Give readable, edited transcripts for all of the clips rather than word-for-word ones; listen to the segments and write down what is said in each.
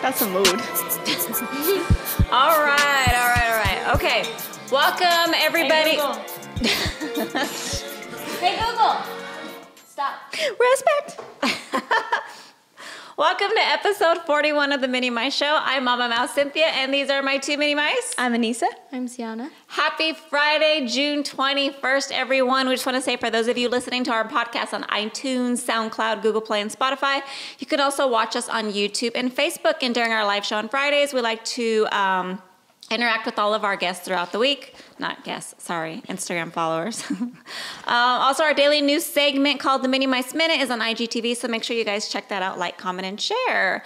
That's a mood. All right. Okay. Welcome, everybody. Hey, Google. Hey, Google. Stop. Respect. Welcome to episode 41 of the Minnie Mice Show. I'm Mama Mouse Cynthia, and these are my two Minnie Mice. I'm Anissa. I'm Sienna. Happy Friday, June 21st, everyone. We just want to say for those of you listening to our podcast on iTunes, SoundCloud, Google Play, and Spotify, you can also watch us on YouTube and Facebook. And during our live show on Fridays, we like to interact with all of our guests throughout the week. Not guests, sorry, Instagram followers. Also, our daily news segment called the Minnie Mice Minute is on IGTV, so make sure you guys check that out, like, comment, and share.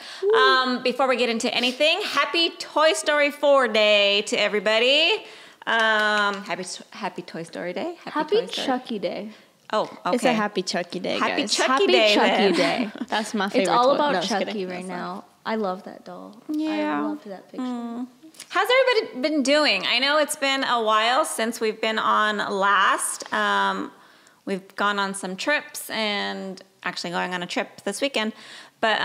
Before we get into anything, happy Toy Story 4 Day to everybody. Happy Toy Story Day. Happy Chucky Day. Oh, okay. It's a happy Chucky Day, Happy guys. Chucky Day. Chucky Day. That's my favorite. It's all toy. about No, just Chucky kidding. right now. I love that doll. Yeah. I loved that picture. How's everybody been doing? I know it's been a while since we've been on last. We've gone on some trips and actually going on a trip this weekend. But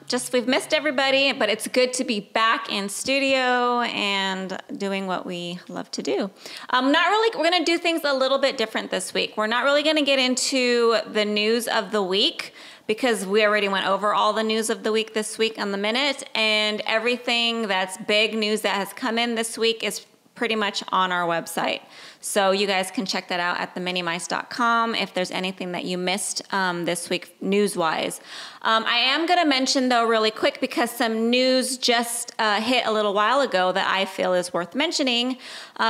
just we've missed everybody, but it's good to be back in studio and doing what we love to do. We're going to do things a little bit different this week. We're not really going to get into the news of the week because we already went over all the news of the week this week on the minute, and everything that's big news that has come in this week is pretty much on our website. So you guys can check that out at theminiemice.com if there's anything that you missed this week news-wise. I am going to mention, though, really quick, because some news just hit a little while ago that I feel is worth mentioning.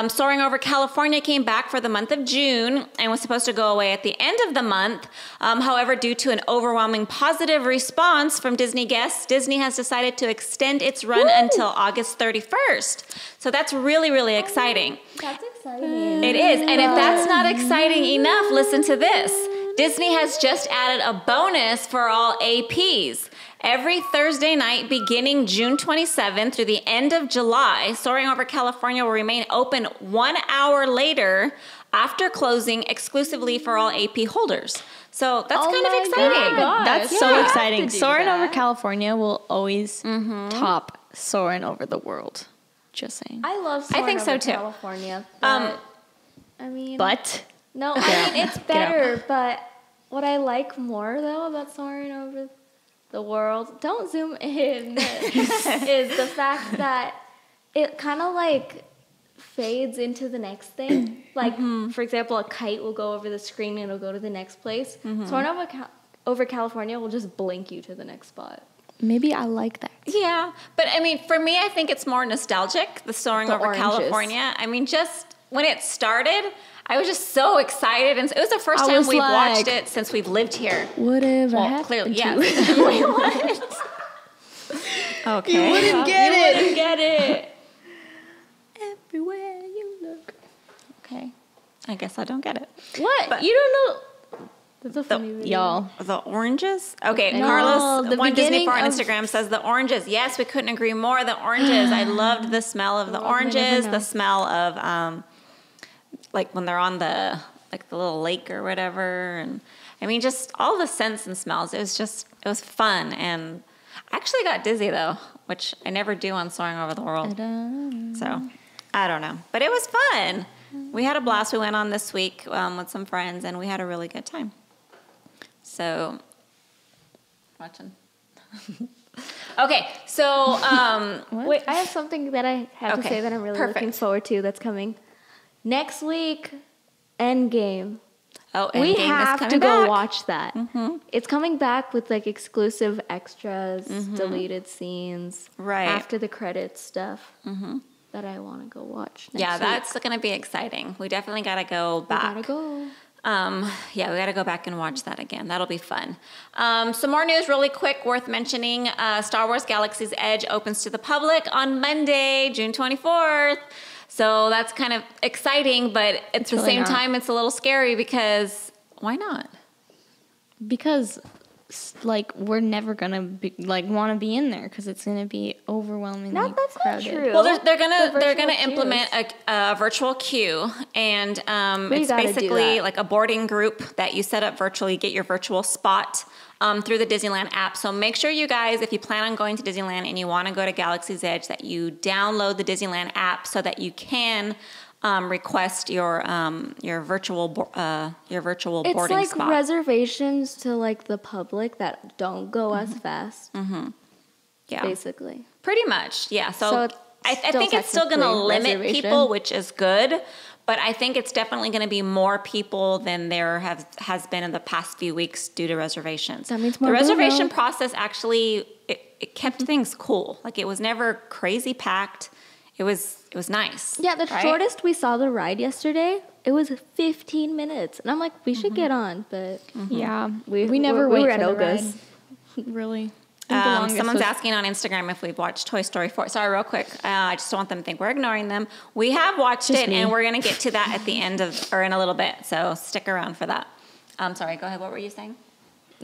Soaring Over California came back for the month of June and was supposed to go away at the end of the month. However, due to an overwhelming positive response from Disney guests, Disney has decided to extend its run until August 31st. So that's really, really exciting. That's exciting. It is. And if that's not exciting enough, listen to this. Disney has just added a bonus for all APs. Every Thursday night beginning June 27th through the end of July, Soaring Over California will remain open 1 hour later after closing exclusively for all AP holders. So that's kind of exciting. That's so exciting. Soaring Over California will always top Soaring Over the World. Just saying. I love Soaring I think so Over too. California. But, No, it's Get better, but what I like more, though, about Soaring Over the World, don't zoom in, is the fact that it kind of, like, fades into the next thing. Like, for example, a kite will go over the screen and it'll go to the next place. Soaring over California will just blink you to the next spot. Maybe I like that. Yeah. But, I mean, for me, I think it's more nostalgic, the Soaring Over oranges. California. I mean, just when it started, I was just so excited. And it was the first I time was we've like, watched it since we've lived here. Whatever Well, happened clearly, to yeah. it? Wait, what? Okay. You wouldn't get it. You wouldn't get it. Everywhere you look. Okay. I guess I don't get it. What? But- You don't know? That's a funny video. Y'all. The oranges? Okay, No, Carlos, the One Disney beginning for on of- Instagram says the oranges. Yes, we couldn't agree more. The oranges. I loved the smell of the oranges, the smell of, like when they're on the little lake or whatever. And I mean, just all the scents and smells. It was fun. And I actually got dizzy though, which I never do on Soaring Over the World. So I don't know, but it was fun. We had a blast. We went on this week with some friends and we had a really good time. So, watching. Okay, so Wait, I have something that I have to say that I'm really looking forward to that's coming. Next week, Endgame. Oh, We Endgame have is to coming go back. watch that. It's coming back with like exclusive extras, deleted scenes, Right. after the credits stuff that I want to go watch. Next Yeah, week. that's going to be exciting. We definitely got to go back. We gotta go. Yeah, we got to go back and watch that again. That'll be fun. Some more news really quick worth mentioning. Star Wars Galaxy's Edge opens to the public on Monday, June 24th. So that's kind of exciting, but at the really same not. time, it's a little scary because why not? Because like we're never gonna be like want to be in there because it's gonna be overwhelmingly That's crowded. not true. Well, they're gonna queues. implement a virtual queue, and it's gotta do basically that. like a boarding group that you set up virtually, get your virtual spot through the Disneyland app. So make sure you guys, if you plan on going to Disneyland and you want to go to Galaxy's Edge, that you download the Disneyland app so that you can request your virtual boarding It's like spot. reservations to like the public that don't go as fast. Yeah, Basically. pretty much. Yeah. So So it's I still think it's still going to technically limit reservation. people, which is good. But I think it's definitely going to be more people than there has been in the past few weeks due to reservations. That means the more reservation Bruno. process actually it kept things cool. Like it was never crazy packed. It was nice. Yeah, the right? shortest we saw the ride yesterday, it was 15 minutes. And I'm like, we should get on, but Yeah, we never we wait were at for the Oga's. ride. Really. I think the longest Someone's was- asking on Instagram if we've watched Toy Story 4. Sorry, real quick. I just don't want them to think we're ignoring them. We have watched Just it, me. and we're going to get to that at the end or in a little bit. So stick around for that. Sorry, go ahead. What were you saying?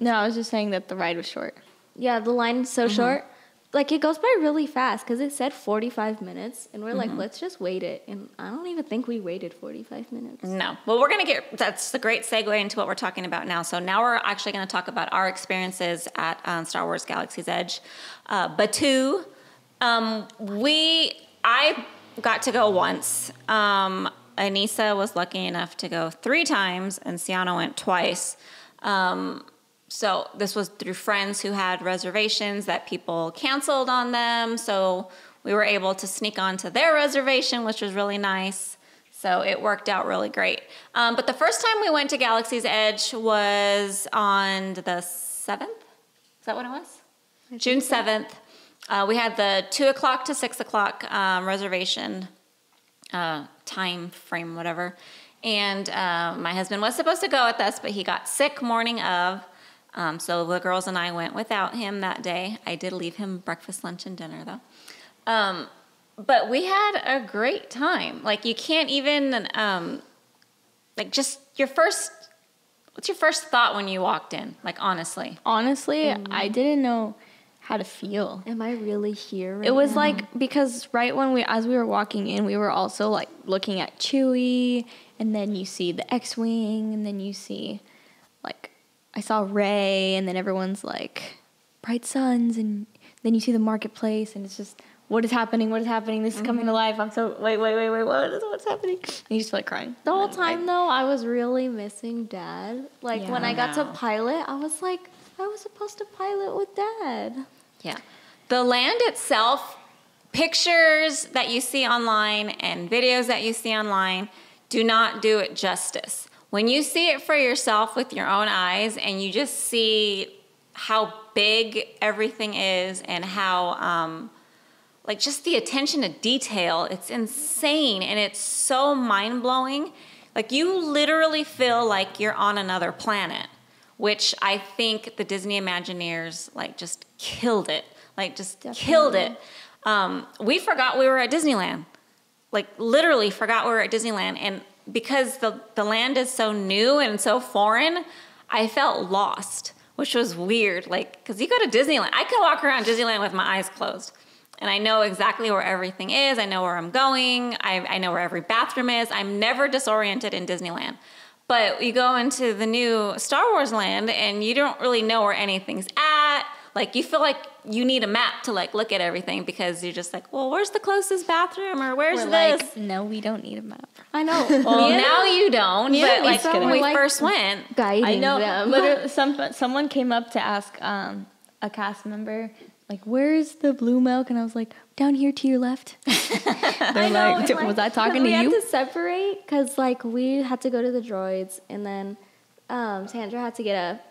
No, I was just saying that the ride was short. Yeah, the line is so short. Like, it goes by really fast because it said 45 minutes. And we're like, let's just wait it. And I don't even think we waited 45 minutes. No. Well, we're going to that's a great segue into what we're talking about now. So now we're actually going to talk about our experiences at Star Wars Galaxy's Edge. Batuu, I got to go once. Anissa was lucky enough to go 3 times, and Sienna went twice. So this was through friends who had reservations that people canceled on them. So we were able to sneak onto their reservation, which was really nice. So it worked out really great. But the first time we went to Galaxy's Edge was on the 7th. Is that what it was? June 7th. We had the 2 o'clock to 6 o'clock reservation time frame, whatever. And my husband was supposed to go with us, but he got sick morning of. So the girls and I went without him that day. I did leave him breakfast, lunch, and dinner, though. But we had a great time. Like, you can't even, like, just what's your first thought when you walked in? Like, honestly. Honestly, I didn't know how to feel. Am I really here right It was now? like, because right when as we were walking in, we were also like looking at Chewie, and then you see the X-Wing, and then you see like, I saw Rey, and then everyone's like, bright suns, and then you see the marketplace, and it's just, what is happening? What is happening? This is coming to life. I'm so, wait, what's happening? And you just feel like crying. The whole time, though, I was really missing Dad. Like, Yeah. when I got to No. pilot, I was like, I was supposed to pilot with Dad. Yeah. The land itself, pictures that you see online and videos that you see online do not do it justice. When you see it for yourself with your own eyes and you just see how big everything is and how, like, just the attention to detail, it's insane and it's so mind-blowing. Like, you literally feel like you're on another planet, which I think the Disney Imagineers, like, just killed it. Like, just killed it. We forgot we were at Disneyland. Like, literally forgot we were at Disneyland. And because the land is so new and so foreign, I felt lost, which was weird. Like, because you go to Disneyland. I can walk around Disneyland with my eyes closed. And I know exactly where everything is. I know where I'm going. I know where every bathroom is. I'm never disoriented in Disneyland. But you go into the new Star Wars land and you don't really know where anything's at. Like, you feel like you need a map to, like, look at everything because you're just like, well, where's the closest bathroom or where's We're this? like, no, we don't need a map. I know. Well, now you don't. Me But, and like, Lisa when were, we like, first went. Guiding I know. them. Literally, someone came up to ask a cast member, like, where's the blue milk? And I was like, down here to your left. They're like, and, was I talking to we you? had to separate because, like, we had to go to the droids, and then Sandra had to get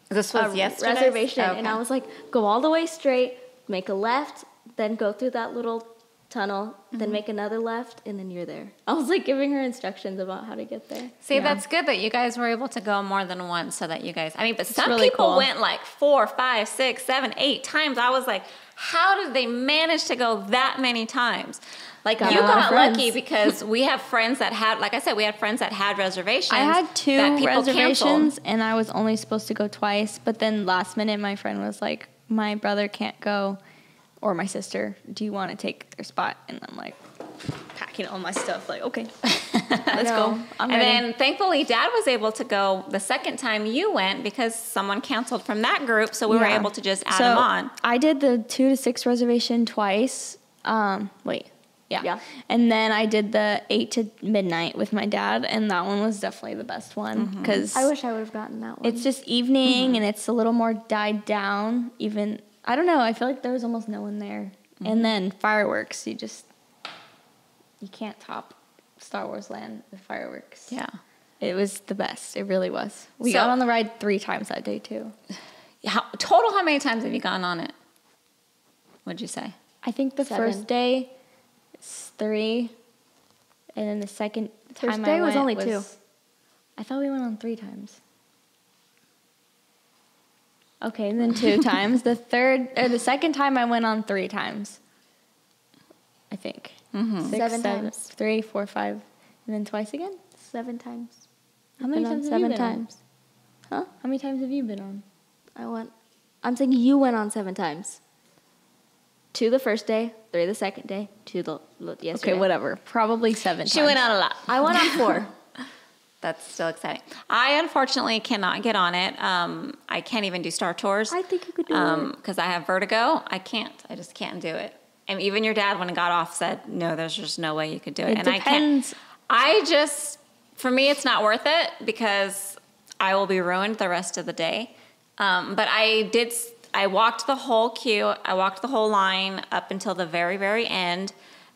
This a was yesterday. reservation, and I was like, go all the way straight, make a left, then go through that little tunnel, then make another left, and then you're there. I was like giving her instructions about how to get there. See, that's good that you guys were able to go more than once so that you guys, I mean, but some really people cool. went like 4, 5, 6, 7, 8 times. I was like, how did they manage to go that many times? Like Got you a lot of got friends. lucky because we have friends that had, like I said, we had friends that had reservations. I had 2 that people reservations, canceled. and I was only supposed to go twice. But then last minute, my friend was like, "My brother can't go, or my sister. Do you want to take their spot?" And I'm like, packing all my stuff. Like, okay, let's go. I'm And ready. then thankfully Dad was able to go the second time you went because someone canceled from that group, so we were Yeah. able to just add So, them on. I did the 2 to 6 reservation twice. Yeah. Yeah. And then I did the 8 to midnight with my dad, and that one was definitely the best one because I wish I would have gotten that one. it's just evening and it's a little more died down. Even I don't know. I feel like there was almost no one there. And then fireworks. You can't top Star Wars Land with fireworks. Yeah. It was the best. It really was. We So- got on the ride 3 times that day too. How many times have you gone on it? What'd you say? I think the 7. first day, 3, and then the second First time day I was went only 2. I thought we went on 3 times. Okay, and then 2 times. The second time I went on 3 times. I think. 6, 7 7, times. 3, 4, 5, and then twice again. 7 times. How many Been on times have you 7 been on? times. Huh? How many times have you been on? I'm saying you went on 7 times. 2 the first day, 3 the second day, 2 the yesterday. Okay, whatever. Probably 7 times. She went on a lot. I went on 4. That's still exciting. I unfortunately cannot get on it. I can't even do Star Tours. I think you could do it. Because I have vertigo. I can't. I just can't do it. And even your dad, when it got off, said, no, there's just no way you could do it. It and depends. I can't. For me, it's not worth it because I will be ruined the rest of the day. But I walked the whole queue. I walked the whole line up until the very, very end.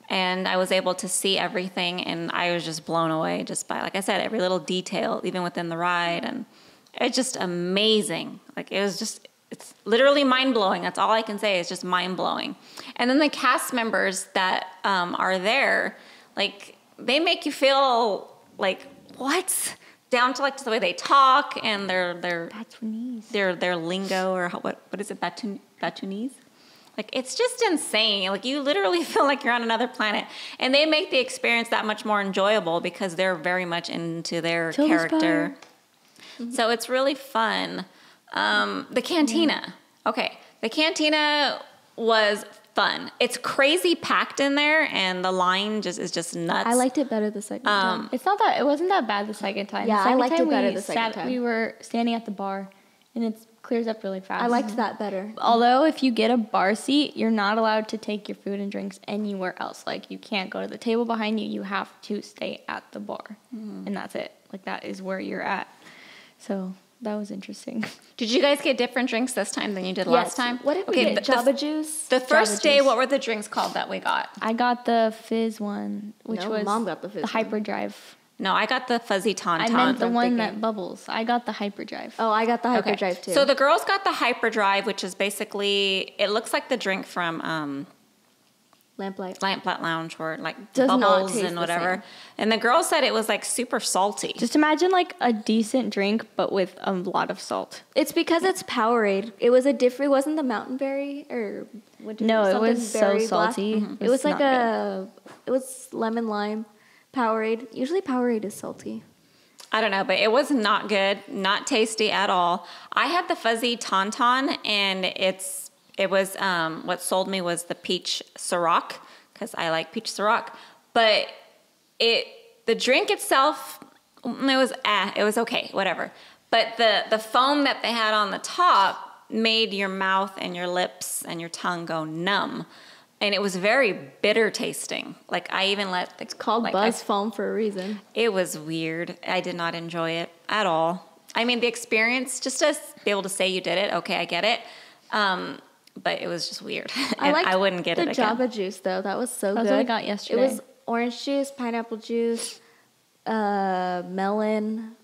And I was able to see everything. And I was just blown away just by, like I said, every little detail, even within the ride. And it's just amazing. Like it's literally mind-blowing. That's all I can say is just mind-blowing. And then the cast members that are there, like, they make you feel like, what? Down to, like, the way they talk and their Batonese. their lingo, or what is it, Batonese? Like, it's just insane. Like, you literally feel like you're on another planet. And they make the experience that much more enjoyable because they're very much into their character. So it's really fun. The cantina. Okay. The cantina was fun. It's crazy packed in there, and the line is just nuts. I liked it better the second time. It wasn't that bad the second time. Yeah, The I second liked time it better we the second time. We were standing at the bar, and it clears up really fast. I liked that better. Although if you get a bar seat, you're not allowed to take your food and drinks anywhere else. Like, you can't go to the table behind you. You have to stay at the bar, and that's it. Like, that is where you're at. So that was interesting. Did you guys get different drinks this time than you did last time? What did we get? Java juice? The first Java day, juice. what were the drinks called that we got? I got the fizz one, which No, was Mom got the fizz one. hyperdrive. No, I got the fuzzy tauntaun. I meant the I'm one thinking. that bubbles. I got the hyperdrive. Oh, I got the Okay. hyperdrive too. So the girls got the hyperdrive, which is basically, it looks like the drink from Lamplight. Lamplight Lounge, where like Does not bubbles taste and the whatever. same. And the girl said it was like super salty. Just imagine like a decent drink, but with a lot of salt. It's because it's Powerade. It was it wasn't the mountain berry or No, it something was so berry black? salty. It was like not it was lemon lime Powerade. Usually Powerade is salty. I don't know, but it was not good, not tasty at all. I had the fuzzy tauntaun, and it was what sold me was the peach Ciroc, because I like peach Ciroc. But the drink itself, it was okay, whatever. But the foam that they had on the top made your mouth and your lips and your tongue go numb. And it was very bitter tasting. Like, I even let It's called Buzz Foam for a reason. It was weird. I did not enjoy it at all. I mean, the experience, just to be able to say you did it, okay, I get it. But it was just weird. And I wouldn't get it the again. Java juice though. That was so That's good. what I got yesterday. It was orange juice, pineapple juice, melon,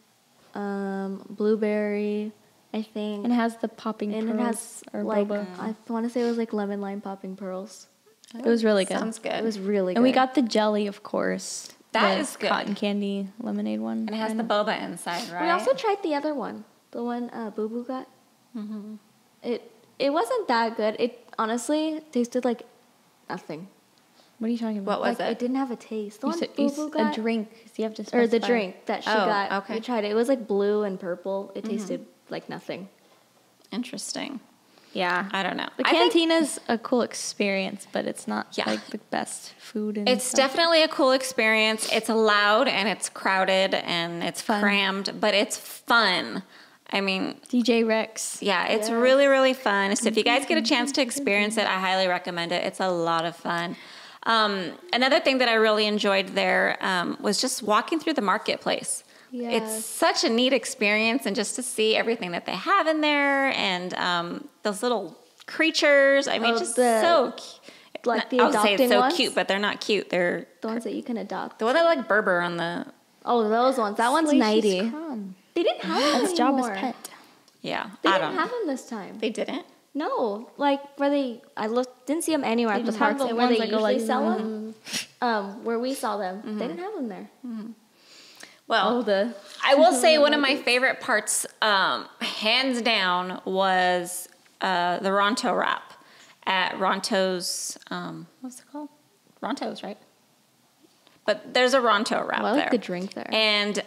blueberry, I think. And it has the popping And pearls it has or like boba. I want to say it was like lemon lime popping pearls. It was really good. Sounds good. It was really good. And we got the jelly, of course. That The is good. Cotton candy lemonade one. And it has the boba inside, right? We also tried the other one, the one Boo Boo got. It wasn't that good. It honestly tasted like nothing. What are you talking about? What was Like, it? it didn't have a taste. The You one said, Boo Boo got? a drink. So you have to Or the specify. drink that she Oh, got. okay. We tried it. It was like blue and purple. It tasted like nothing. Interesting. Yeah. I don't know. The I think cantina's a cool experience, but it's not Yeah. like the best food. And it's stuff. definitely a cool experience. It's loud and it's crowded and it's Fun. cramped, but it's fun. I mean, DJ Rex. yeah, it's Yeah. really, really fun. So if you guys get a chance to experience it, I highly recommend it. It's a lot of fun. Another thing that I really enjoyed there was just walking through the marketplace. Yes. It's such a neat experience, and just to see everything that they have in there, and those little creatures. I mean, Oh, just the- so cute. like the I would say it's adopting so ones? cute, but they're not cute. They're The ones that you can adopt. the one that like Berber on the Oh, those ones. That one's Slacy's 90. Crumb. They didn't have them That's Jabba's anymore. pet. yeah. They I didn't don't. have them this time. They didn't. No, like where they, I looked, didn't see them anywhere at the just have parks. the And where they ones that go usually like- sell them, where we saw them, they didn't have them there. Well, the I will say one of my favorite parts, hands down, was the Ronto wrap at Ronto's. What's it called? Ronto's, right? But there's a Ronto wrap I like there. the drink there. And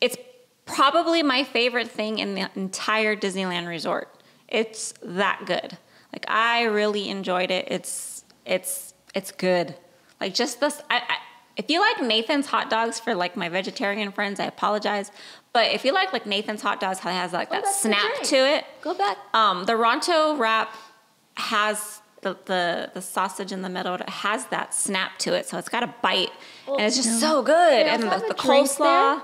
it's probably my favorite thing in the entire Disneyland resort. It's that good. Like, I really enjoyed it. It's good. Like, just this. If you like Nathan's hot dogs, for like my vegetarian friends, I apologize. But if you like Nathan's hot dogs, how it has like that that's the snap drink. to it. Go back. The Ronto wrap has the sausage in the middle. It has that snap to it, so it's got a bite, and it's just so good. They And also have the a drink coleslaw. there.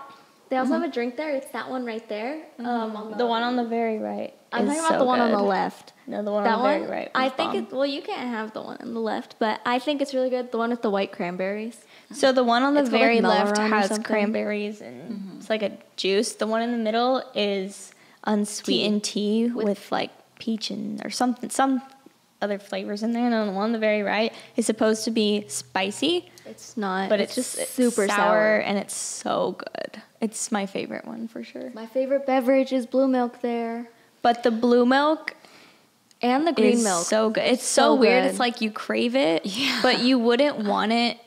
They also have a drink there. It's that one right there. On The one on the very right. I'm is talking about so the one on good. the left. No, the one That on the one, very right. I was think bomb. it. Well, you can't have the one on the left, but I think it's really good. The one with the white cranberries. So the one on the It's called, like, very left Melon or has something. cranberries and it's like a juice. The one in the middle is unsweetened tea with like peach and or some other flavors in there. And then the one on the very right is supposed to be spicy, It's not, but it's just super sour and it's so good. It's my favorite one for sure. My favorite beverage is blue milk there, But the blue milk and the green is milk. so good. It's So so weird. good. It's like you crave it, but you wouldn't want it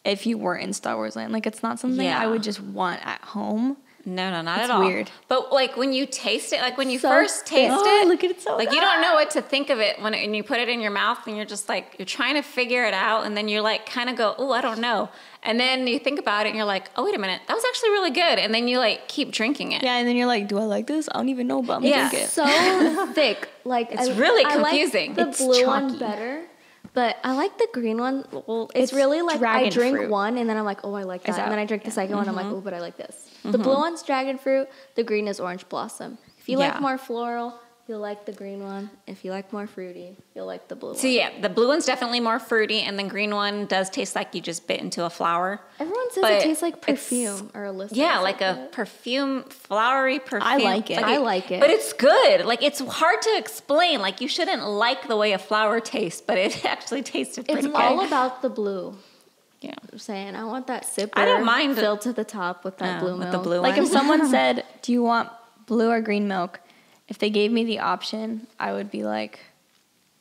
if you weren't in Star Wars Land. Like, it's not something Yeah. I would just want at home. No, not It's at all. weird. But like when you taste it, like when you So first taste Oh, it, look at it so like you good. don't know what to think of it when you put it in your mouth, and you're just like you're trying to figure it out, and then you're like kind of go, oh, I don't know, and then you think about it, and you're like, oh, wait a minute, that was actually really good, and then you like keep drinking it. Yeah, and then you're like, do I like this? I don't even know, but I'm gonna Yeah. drink it. So thick. Like It's really I like confusing. the It's blue one chalky. better, but I like the green one. Well, it's It's really like I dragon drink fruit. one and then I'm like, oh, I like that, Is and that- then I drink the second one. I'm like, oh, but I like this. The blue one's dragon fruit. The green is orange blossom. If you Yeah. like more floral, you'll like the green one. If you like more fruity, you'll like the blue So one. yeah, the blue one's definitely more fruity, and the green one does taste like you just bit into a flower. Everyone says But it tastes like it's- perfume or a list. Yeah, like a perfume, flowery perfume. I like it. I like it. But it's good. Like, it's hard to explain. Like, you shouldn't like the way a flower tastes, but it actually tasted It's pretty all good. about the blue. Yeah. I'm saying I want that sipper. I don't mind filled to the top with that blue with milk. the blue Like, one. if someone said, do you want blue or green milk? If they gave me the option, I would be like,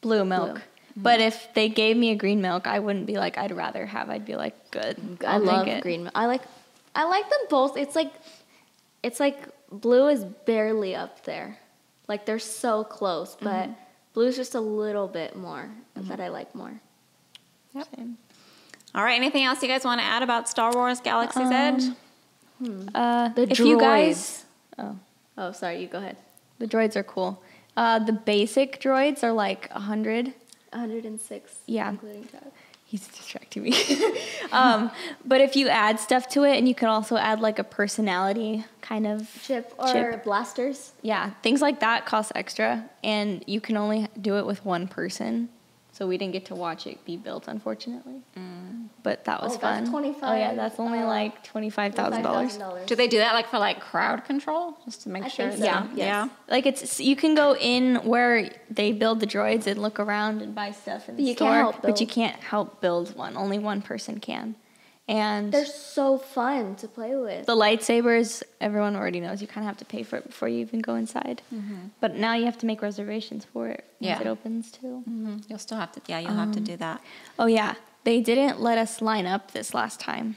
blue milk. Blue. But if they gave me a green milk, I wouldn't be like, I'd rather have. I'd be like, good. I I'll love drink it. green milk. I like them both. It's like blue is barely up there. Like they're so close, but blue's just a little bit more that I like more. Same. All right. Anything else you guys want to add about Star Wars Galaxy's Edge? The if you guys, Oh, sorry, you go ahead. the droids are cool. The basic droids are like 100. 106. Yeah. Including Doug. He's distracting me. But if you add stuff to it, and you could also add like a personality kind of Chip or blasters. yeah, things like that cost extra, and you can only do it with one person. So we didn't get to watch it be built, unfortunately. But that was Oh, fun. that's 25, Oh yeah, that's only like $25,000. $5,000. Do they do that like for like crowd control, just to make I sure? think so. Yeah. Yes. Yeah. Like it's you can go in where they build the droids and look around and buy stuff in the But you store, can't help but you build. can't help build one. Only one person can. And They're so fun to play with. the lightsabers, everyone already knows. You kind of have to pay for it before you even go inside. But now you have to make reservations for it once it opens too. You'll still have to, you'll have to do that. Oh yeah, they didn't let us line up this last time.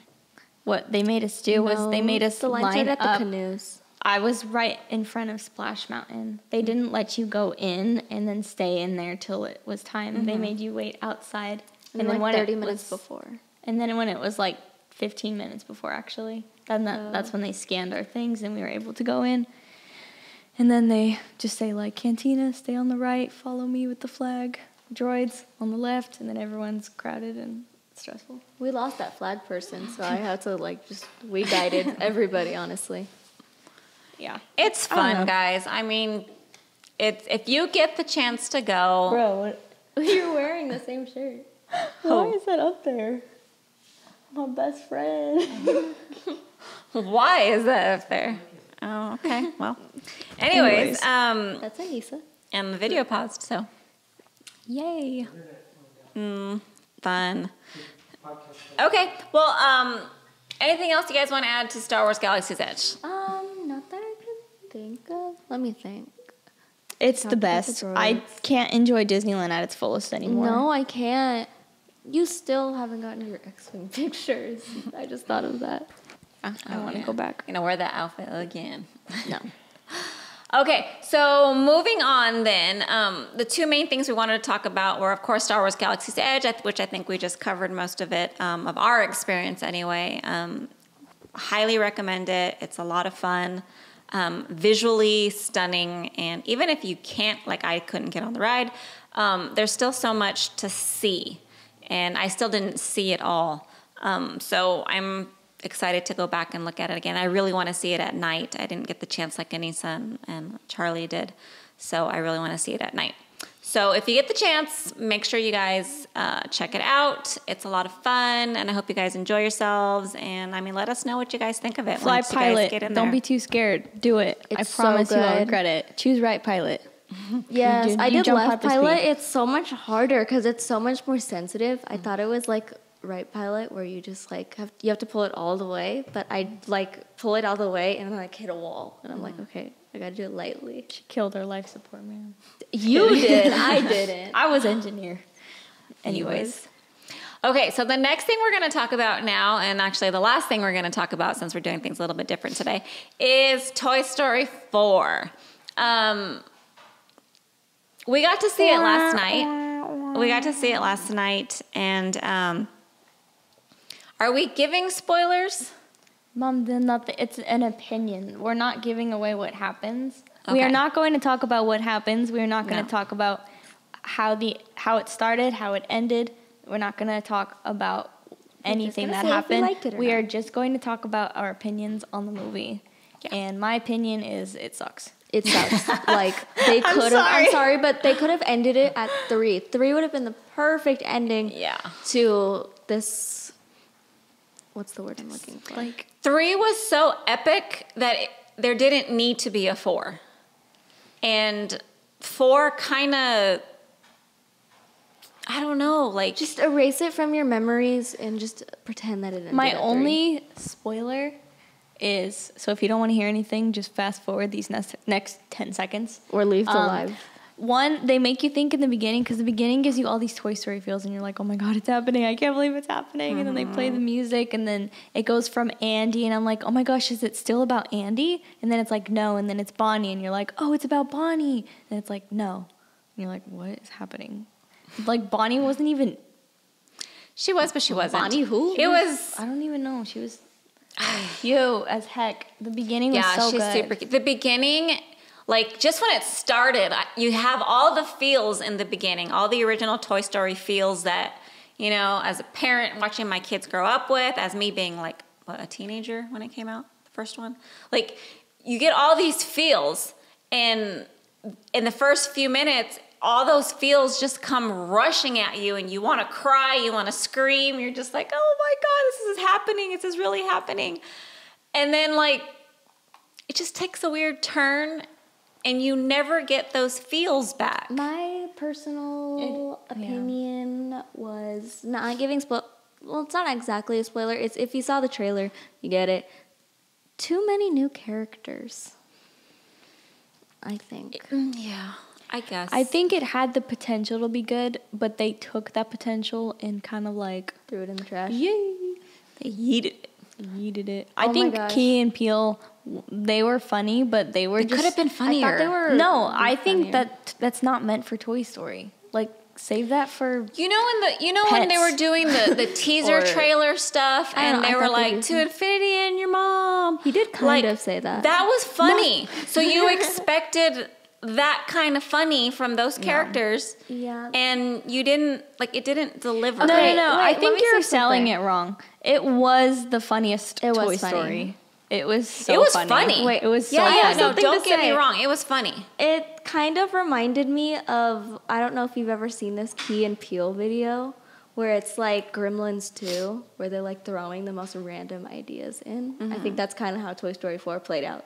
What they made us do was they made us the lines line right at up. the canoes. I was right in front of Splash Mountain. They didn't let you go in and then stay in there till it was time. They made you wait outside. And then when 30 it minutes was- before. And then when it was like 15 minutes before, actually, then that's when they scanned our things and we were able to go in. And then they just say, like, Cantina, stay on the right, follow me with the flag, droids on the left, and then everyone's crowded and stressful. We lost that flag person, so I had to we guided everybody, honestly. Yeah. It's I don't fun, know. guys. I mean, if you get the chance to go. Bro, You're wearing the same shirt. why is that up there? My best friend. Why is that up there? Oh, okay. Well, anyways, That's Anissa. and the video paused, so Yay. fun. Okay, well, anything else you guys want to add to Star Wars Galaxy's Edge? Not that I can think of. Let me think. It's Talk the about the best. I droids. can't enjoy Disneyland at its fullest anymore. No, I can't. You still haven't gotten your X-Wing pictures. I just thought of that. I want to go back. Gonna wear that outfit again. No. Okay, so moving on then, the two main things we wanted to talk about were, of course, Star Wars Galaxy's Edge, which I think we just covered most of it, of our experience anyway. Highly recommend it. It's a lot of fun, visually stunning, and even if you can't, like I couldn't get on the ride, there's still so much to see, and I still didn't see it all. So I'm excited to go back and look at it again. I really want to see it at night. I didn't get the chance like Anissa and Charlie did, so I really want to see it at night. So if you get the chance, make sure you guys check it out. It's a lot of fun, and I hope you guys enjoy yourselves. And I mean, let us know what you guys think of it. Fly once you guys pilot. get in Don't there. be too scared. Do it. It's I so promise you won't good. regret it. Choose right pilot. Yes, I you did jump left hyperspeed. pilot. It's so much harder because it's so much more sensitive. I thought it was like right pilot where you just you have to pull it all the way, but I pull it all the way and then hit a wall, and I'm like, okay, I gotta do it lightly. She killed her life support man. You did, I didn't. I was engineer. Anyways. Okay, so the next thing we're going to talk about now, and actually the last thing we're going to talk about since we're doing things a little bit different today, is Toy Story 4. We got to see it last night. And are we giving spoilers? Mom, then nothing. It's an opinion. We're not giving away what happens. We Okay. are not going to talk about what happens. We are not going No. to talk about how it started, how it ended. We're not going to talk about anything gonna that say if we happened. liked it or We are not. just going to talk about our opinions on the movie. Yeah. And my opinion is it sucks. It sucks. They could have. sorry. I'm sorry, but they could have ended it at 3. 3 would have been the perfect ending. Yeah. To this. What's the word I'm looking for? 3 was so epic that there didn't need to be a 4. And 4 kind of, I don't know, Just erase it from your memories and just pretend that it ended My at 3. only spoiler is, so if you don't want to hear anything, just fast forward these next 10 seconds. Or leave the live. One, they make you think in the beginning, because the beginning gives you all these Toy Story feels, and you're like, oh my God, it's happening. I can't believe it's happening. And then they play the music, and then it goes from Andy, and I'm like, oh my gosh, is it still about Andy? And then it's like, no, and then it's Bonnie, and you're like, oh, it's about Bonnie. And it's like, no. And you're like, what is happening? Bonnie wasn't even... she was, but she wasn't. Bonnie who? It was, I don't even know. She was cute as heck. The beginning was yeah, so she's good. super cute. The beginning, just when it started, you have all the feels in the beginning, all the original Toy Story feels that, as a parent watching my kids grow up with, as me being a teenager when it came out, the first one. You get all these feels, and in the first few minutes, all those feels just come rushing at you, and you want to cry, you want to scream, you're just like, oh my God, this is happening, this is really happening. And then it just takes a weird turn, and you never get those feels back. My personal opinion was not giving well, it's not exactly a spoiler. It's if you saw the trailer, you get it. Too many new characters, I think. Yeah, I guess. I think it had the potential to be good, but they took that potential and kind of like Threw it in the trash. yay, they yeeted it. yeeted it. Oh I my think gosh. Key and Peele, they were funny, but they were It could have been funnier. I thought they were. No, I think funnier. that's not meant for Toy Story. Like, save that for. You know when they Pets. were doing the teaser Or- trailer stuff, I don't and know, they I were thought they like, did "To some- infinity and your mom." He did kind of say that. That was funny. So you expected that kind of funny from those characters, Yeah. and you didn't like it. Didn't deliver. No, Okay, no, no. wait, I let think me you're say selling something. it wrong. It was the funniest It was Toy funny. Story. It was so It was funny. funny. Wait, it was so Yeah, funny. yeah. No, something don't to get me say. wrong. It was funny. It kind of reminded me of, I don't know if you've ever seen this Key and Peele video where it's like Gremlins 2, where they're like throwing the most random ideas in. I think that's kind of how Toy Story 4 played out,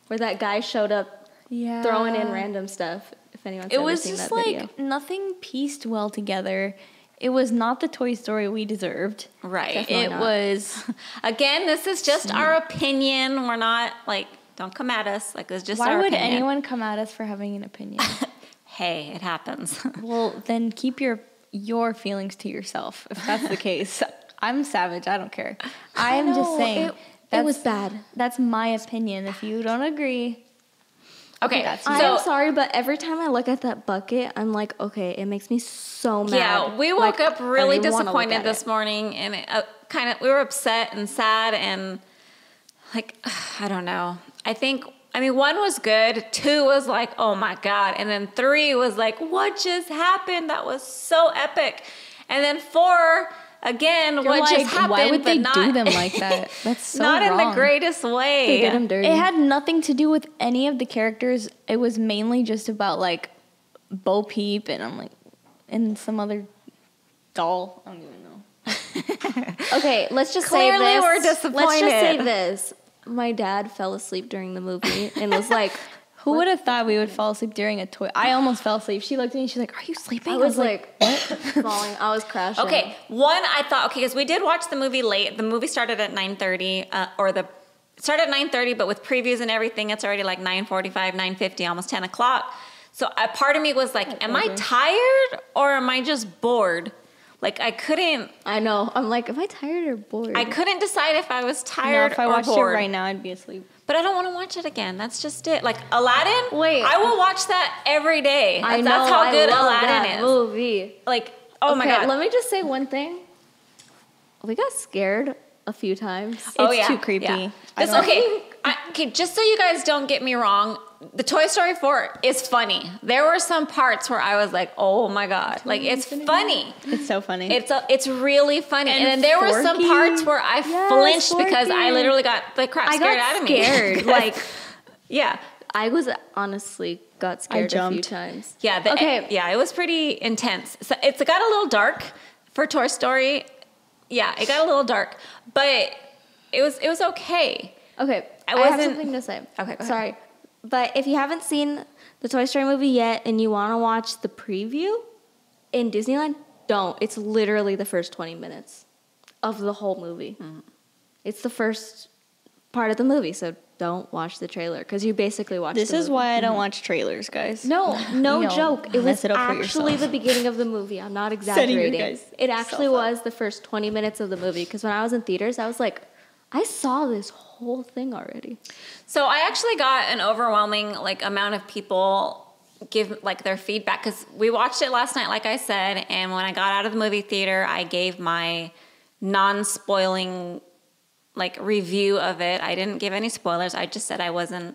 where that guy showed up Yeah. throwing in random stuff. If anyone's It ever was seen just that video. like nothing pieced well together. It was not the Toy Story we deserved. Right. Definitely It not. was. Again, this is just our opinion. We're not like, don't come at us. Like, it's just Why our would opinion. anyone come at us for having an opinion? Hey, it happens. Well, then keep your feelings to yourself. If that's the case, I'm savage. I don't care. I'm just know, saying it was bad. That's my opinion. If you don't agree, Okay, That's I so am sorry, but every time I look at that bucket, I'm like, okay, it makes me so mad. yeah, we Like, woke up I really don't even wanna look disappointed at this it. morning, and it, we were upset and sad and like I don't know. I mean, 1 was good, 2 was like, oh my god, and then 3 was like, what just happened? That was so epic, and then 4. Again, you're what like, just happened? why would but they not, do them like that? That's so not in wrong. the greatest way. They did them dirty. It had nothing to do with any of the characters. It was mainly just about like Bo Peep and some other doll. I don't even know. Okay, let's just Clearly say this. we're Let's just say disappointed. this. My dad fell asleep during the movie and was like, Who would have thought we would fall asleep during a toy? I almost fell asleep. She looked at me. She's like, "Are you sleeping?" I was like, what? Falling. I was crashing. Okay, 1, I thought, okay, because we did watch the movie late. The movie started at 9:30, it started at 9:30, but with previews and everything, it's already like 9:45, 9:50, almost 10 o'clock. So a part of me was like, am I tired or am I just bored? Like I couldn't I'm like, am I tired or bored? decide if I was No, tired if I or watched bored. it right now, I'd be asleep. But I don't want to watch it again. That's just it. Like Aladdin, Wait. I will watch that every day. I know. That's how good I love Aladdin that is. movie. Like, oh my Okay, god. let me just say one thing. We got scared a few times. It's too creepy. Yeah. I This, don't- okay, just so you guys don't get me wrong, the Toy Story 4 is funny. There were some parts where I was like, "Oh my god!" Like it's funny. It's so funny. It's really funny. And, And then there were some Forky. parts where I Yes, flinched because I Forky. literally got the crap I scared got out of me. scared. Because- Like, yeah, I was honestly got scared a few jumped. times. yeah. Okay. Yeah, it was pretty intense. So it's got a little dark for Toy Story. Yeah, it got a little dark, but it was okay. Okay, I I have wasn't- something to say. Okay, go ahead. Sorry. But if you haven't seen the Toy Story movie yet and you want to watch the preview in Disneyland, don't. It's literally the first 20 minutes of the whole movie. Mm-hmm. It's the first part of the movie, so don't watch the trailer because you basically watch this the is movie. why I don't watch trailers, guys. No You know, joke. It mess was it up for actually yourself. the beginning of the movie. I'm not Setting you exaggerating. guys It actually self up. was the first 20 minutes of the movie because when I was in theaters, I was like, I saw this whole thing already. So I actually got an overwhelming amount of people give their feedback because we watched it last night, like I said, and when I got out of the movie theater, I gave my non-spoiling review of it. I didn't give any spoilers. I just said I wasn't.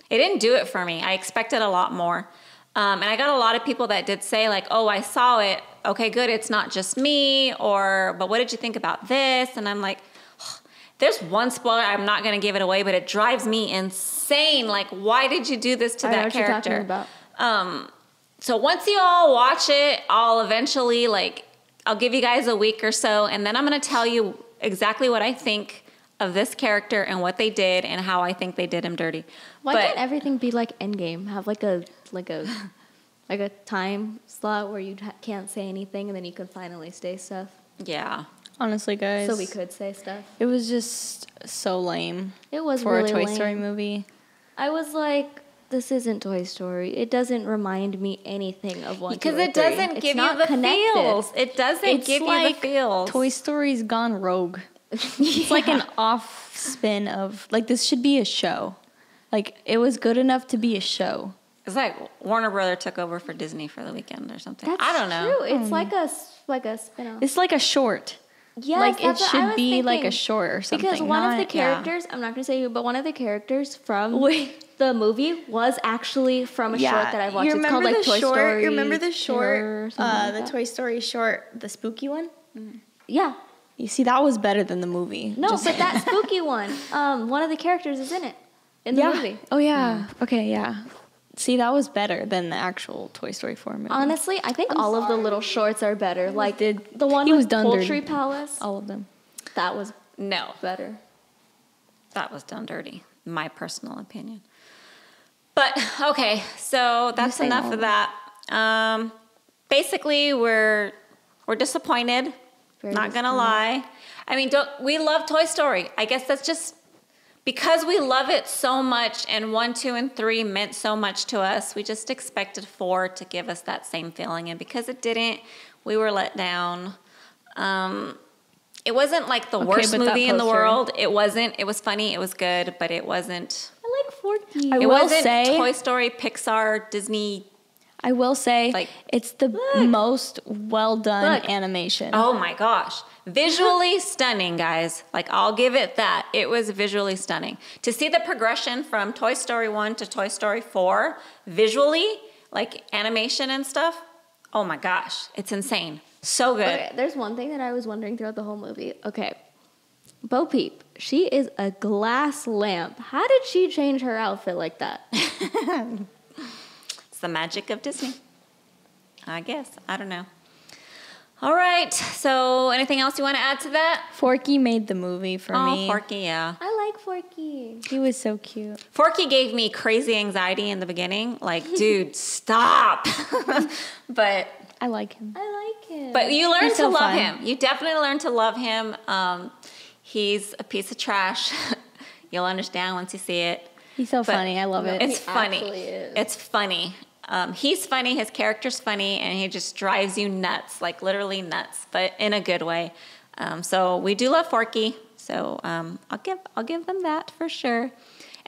It didn't do it for me. I expected a lot more. And I got a lot of people that did say oh, I saw it. Okay, good. It's not just me. But what did you think about this? And I'm like, there's one spoiler. I'm not going to give it away, but it drives me insane. Why did you do this to I know that what you're character? talking about. So once you all watch it, I'll eventually I'll give you guys a week or so, and then I'm going to tell you exactly what I think of this character and what they did and how I think they did him dirty. Why but can't everything be like Endgame? Have like a like a time slot where you can't say anything and then you can finally say stuff. Yeah. Honestly, guys. So we could say stuff. It was just so lame. It was for really a Toy lame. Story movie. I was like, this isn't Toy Story. It doesn't remind me anything of 1, 2, Because or it 3. doesn't It's give you not the connected. feels. It doesn't give you the feels. Toy Story's gone rogue. It's like an off spin of, like, this should be a show. Like, it was good enough to be a show. It's like Warner Brother took over for Disney for the weekend or something. That's I don't know. true. It's like a spin-off. It's like a short. Yes, like, it that's what I should was be like a thinking. short or something. Because one of the not- characters, I'm not going to say who, but one of the characters from the movie was actually from a short that I watched. You It's remember called like the Toy short? Story. You remember the Terror or short? something like The that? Toy Story short, the spooky one. Yeah. You see, that was better than the movie. No, Just- but that spooky one, one of the characters is in it, in the movie. Oh yeah. Okay. Yeah. See, that was better than the actual Toy Story 4 movie. Honestly, I think all of the little shorts are better. Like the one he was with done Poultry dirty. Palace, All of them. that was No, better. that was done dirty. My personal opinion. But okay, so that's say enough all of of that. Basically, we're disappointed. Very Not gonna lie. I mean, we love Toy Story. I guess that's just because we love it so much, and 1, 2, and 3 meant so much to us. We just expected 4 to give us that same feeling, and because it didn't, we were let down. It wasn't like the worst but that movie in the poster- world. It wasn't. It was funny. It was good, but it wasn't. I like Forky. I It will wasn't say- Toy Story, Pixar, Disney. I will say, Like- it's the most well done Look. animation. Oh my gosh. Visually stunning, guys. Like, I'll give it that. It was visually stunning. To see the progression from Toy Story 1 to Toy Story 4, visually, like animation and stuff, oh my gosh. It's insane. So good. Okay, there's one thing that I was wondering throughout the whole movie. Okay, Bo Peep, she is a glass lamp. How did she change her outfit like that? It's the magic of Disney. I guess. I don't know. All right. So, anything else you want to add to that? Forky made the movie for me. Forky, yeah. I like Forky. He was so cute. Forky gave me crazy anxiety in the beginning. Like, dude, stop. But I like him. I like him. But you learn He's to so love fun. him. You definitely learn to love him. He's a piece of trash. You'll understand once you see it. He's so But funny. I love it. It's He funny. actually is. It's funny. He's funny. His character's funny, and he just drives you nuts, like literally nuts, but in a good way. So we do love Forky. So I'll give them that for sure.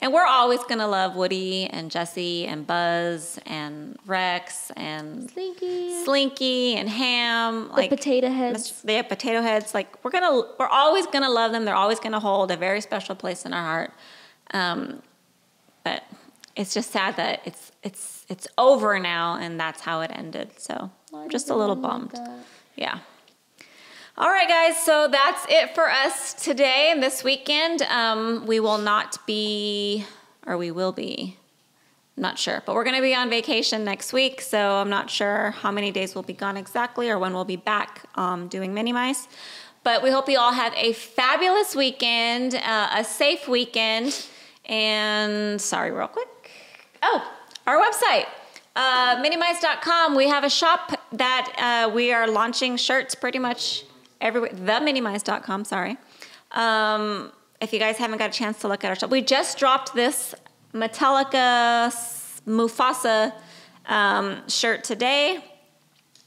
And we're always gonna love Woody and Jessie and Buzz and Rex and Slinky and Ham. The potato heads. They have potato heads. Like we're always gonna love them. They're always gonna hold a very special place in our heart. But it's just sad that it's over now, and that's how it ended. So I'm just a little bummed. Yeah. All right, guys. So that's it for us today and this weekend. We will not be, or we will be. I'm not sure, but we're going to be on vacation next week, so I'm not sure how many days we'll be gone exactly or when we'll be back doing Minnie Mice. But we hope you all have a fabulous weekend, a safe weekend, and sorry, real quick. Oh, our website, minimice.com. We have a shop that we are launching shirts pretty much everywhere. Minimice.com, sorry. If you guys haven't got a chance to look at our shop, we just dropped this Metallica Mufasa shirt today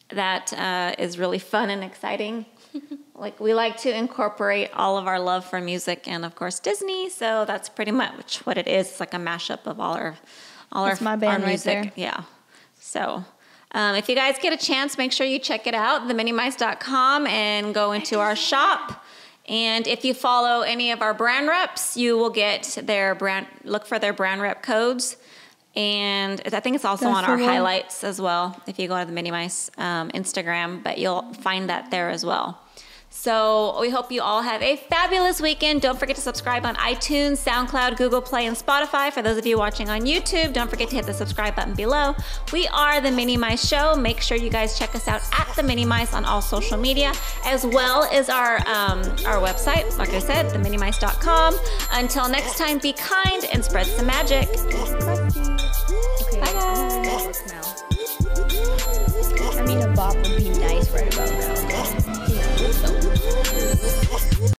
that is really fun and exciting. Like we like to incorporate all of our love for music and of course Disney, so that's pretty much what it is. It's like a mashup of all That's my band our right music. there. Yeah. So if you guys get a chance, make sure you check it out, theminimice.com, and go into our shop. And if you follow any of our brand reps, you will get look for their brand rep codes. And I think it's also That's on the our one. highlights as well, if you go to the Minnie Mice Instagram, but you'll find that there as well. So we hope you all have a fabulous weekend. Don't forget to subscribe on iTunes, SoundCloud, Google Play, and Spotify. For those of you watching on YouTube, don't forget to hit the subscribe button below. We are the Minnie Mice Show. Make sure you guys check us out at the Minnie Mice on all social media, as well as our website, like I said, theminimice.com. Until next time, be kind and spread some magic. Okay, Bye, I'm guys. gonna go look now. flip-flop would be nice right about now.